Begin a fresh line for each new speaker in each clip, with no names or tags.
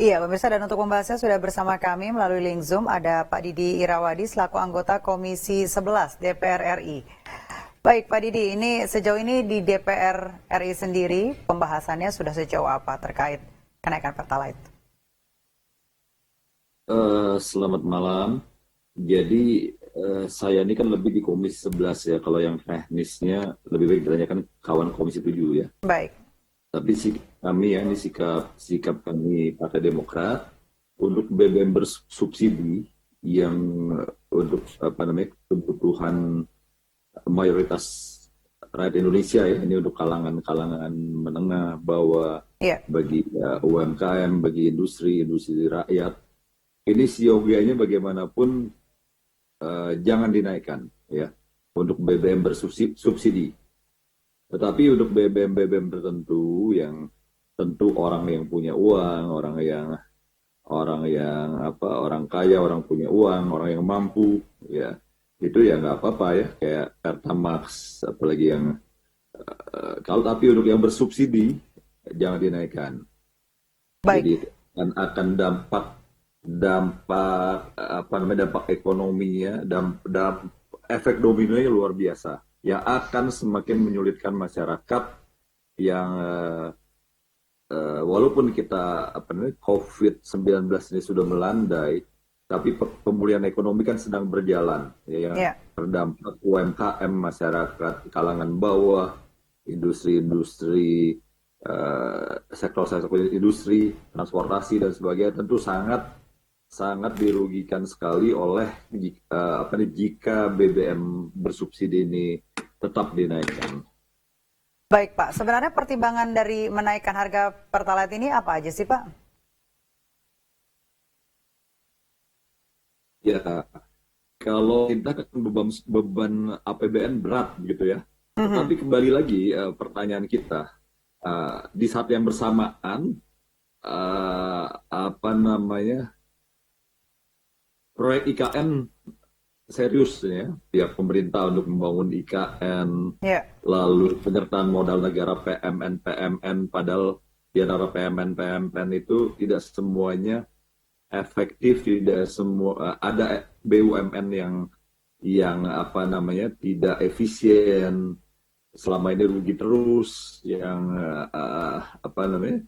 Iya, pemirsa, dan untuk membahasnya sudah bersama kami melalui link Zoom ada Pak Didi Irawadi selaku anggota Komisi 11 DPR RI. Baik, Pak Didi, ini sejauh ini di DPR RI sendiri pembahasannya sudah sejauh apa terkait kenaikan Pertalite?
Selamat malam. Jadi saya ini kan lebih di Komisi 11 ya. Kalau yang teknisnya lebih baik ditanyakan kawan Komisi 7 ya.
Baik,
Tapi kami ya, ini sikap kami Partai Demokrat untuk BBM bersubsidi yang untuk apa namanya kebutuhan mayoritas rakyat Indonesia ya. Ini untuk kalangan-kalangan menengah bawah,
iya.
bagi UMKM, bagi industri rakyat. Ini siogianya bagaimanapun jangan dinaikkan ya untuk BBM bersubsidi. Tetapi untuk BBM tertentu yang tentu orang yang punya uang, orang kaya, orang punya uang, orang yang mampu ya itu ya nggak apa-apa ya kayak Pertamax apalagi yang kalau tapi untuk yang bersubsidi jangan dinaikkan.
Baik,
Jadi akan dampak dampak apa namanya dampak ekonominya efek dominonya luar biasa yang akan semakin menyulitkan masyarakat yang walaupun kita apa namanya COVID-19 ini sudah melandai tapi pemulihan ekonomi kan sedang berjalan ya yang
iya.
terdampak UMKM masyarakat kalangan bawah industri-industri sektor-sektor industri transportasi dan sebagainya tentu sangat sangat dirugikan sekali oleh jika BBM bersubsidi ini tetap dinaikkan.
Baik, Pak. Sebenarnya pertimbangan dari menaikkan harga Pertalite ini apa aja sih, Pak?
Ya, kalau kita kan beban APBN berat gitu ya.
Mhm.
Tetapi kembali lagi pertanyaan kita di saat yang bersamaan apa namanya proyek IKN serius ya, pihak pemerintah untuk membangun IKN,
Iya.
lalu penyertaan modal negara PMN padahal di antara PMN itu tidak semuanya efektif, tidak semua ada BUMN yang apa namanya tidak efisien, selama ini rugi terus, yang apa namanya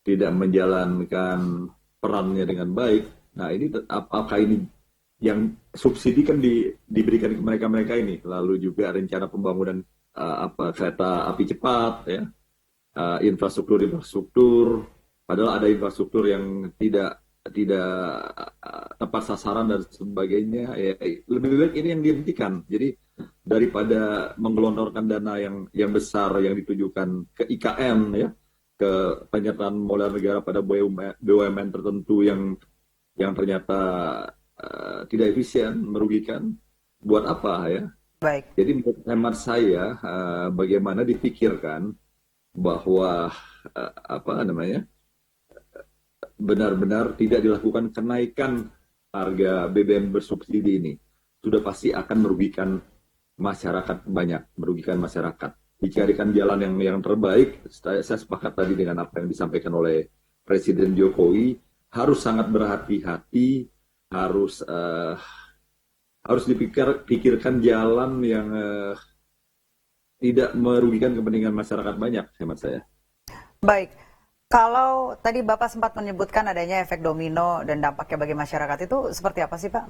tidak menjalankan perannya dengan baik. Nah ini apakah ini yang subsidi kan diberikan ke mereka ini, lalu juga rencana pembangunan apa kereta api cepat ya, infrastruktur, padahal ada infrastruktur yang tidak tidak tepat sasaran dan sebagainya ya, lebih baik ini yang dihentikan. Jadi daripada menggelontorkan dana yang besar yang ditujukan ke IKN ya, ke penyertaan modal negara pada BUMN tertentu yang ternyata tidak efisien, merugikan, buat apa ya?
Baik.
Jadi menurut hemat saya bagaimana dipikirkan bahwa apa namanya benar-benar tidak dilakukan kenaikan harga BBM bersubsidi ini sudah pasti akan merugikan masyarakat, banyak merugikan masyarakat. Dicarikan jalan yang terbaik. Saya sepakat tadi dengan apa yang disampaikan oleh Presiden Jokowi, harus sangat berhati-hati, harus harus dipikirkan jalan yang tidak merugikan kepentingan masyarakat banyak, hemat saya.
Baik. Kalau tadi Bapak sempat menyebutkan adanya efek domino dan dampaknya bagi masyarakat itu seperti apa sih, Pak?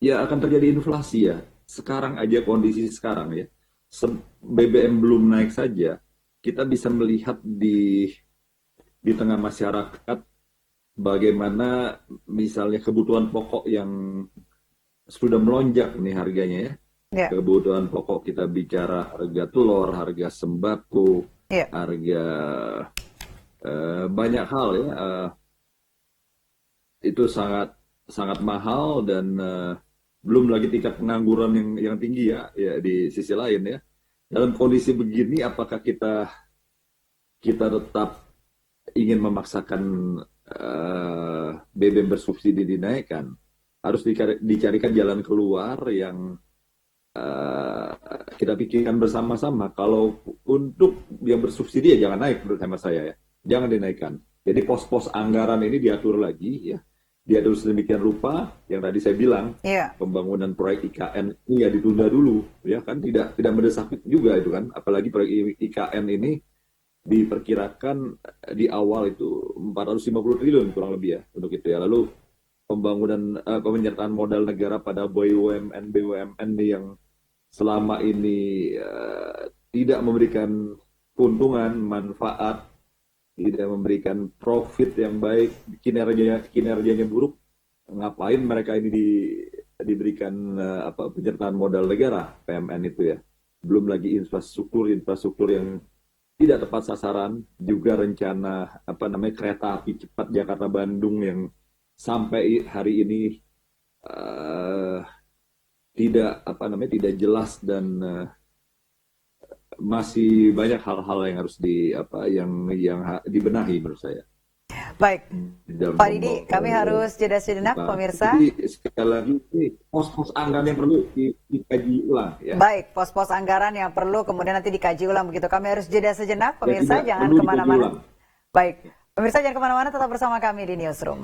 Ya akan terjadi inflasi ya. Sekarang aja kondisi sekarang ya, BBM belum naik saja, kita bisa melihat di tengah masyarakat bagaimana misalnya kebutuhan pokok yang sudah melonjak nih harganya ya.
Ya,
Kebutuhan pokok kita bicara harga telur, harga sembako,
ya.
harga banyak hal ya. Itu sangat sangat mahal dan belum lagi tingkat pengangguran yang tinggi ya, ya di sisi lain ya. Dalam kondisi begini, apakah kita kita tetap ingin memaksakan BBM bersubsidi dinaikkan? Harus dicarikan jalan keluar yang uh, kita pikirkan bersama-sama. Kalau untuk yang bersubsidi ya jangan naik menurut hemat saya ya, jangan dinaikkan. Jadi pos-pos anggaran ini diatur lagi ya. Diatur sedemikian rupa yang tadi saya bilang
Iya.
pembangunan proyek IKN ini ya ditunda dulu ya kan tidak mendesak juga itu kan apalagi proyek IKN ini diperkirakan di awal itu 450 triliun kurang lebih ya untuk itu ya. Lalu pembangunan penyertaan modal negara pada BUMN yang selama ini tidak memberikan keuntungan, manfaat, tidak memberikan profit yang baik, kinerjanya buruk, ngapain mereka ini diberikan penyertaan modal negara PMN itu ya. Belum lagi infrastruktur yang tidak tepat sasaran, juga rencana kereta api cepat Jakarta Bandung yang sampai hari ini tidak jelas dan masih banyak hal-hal yang harus dibenahi menurut saya.
Baik,
Dalam
Pak Didi, kami harus jeda sejenak, pemirsa.
Jadi sekali lagi pos-pos anggaran yang perlu dikaji ulang ya.
Baik, pos-pos anggaran yang perlu kemudian nanti dikaji ulang begitu. Kami harus jeda sejenak, pemirsa, jangan
perlu dikaji
kemana-mana.
ulang.
Baik, pemirsa jangan kemana-mana, tetap bersama kami di Newsroom.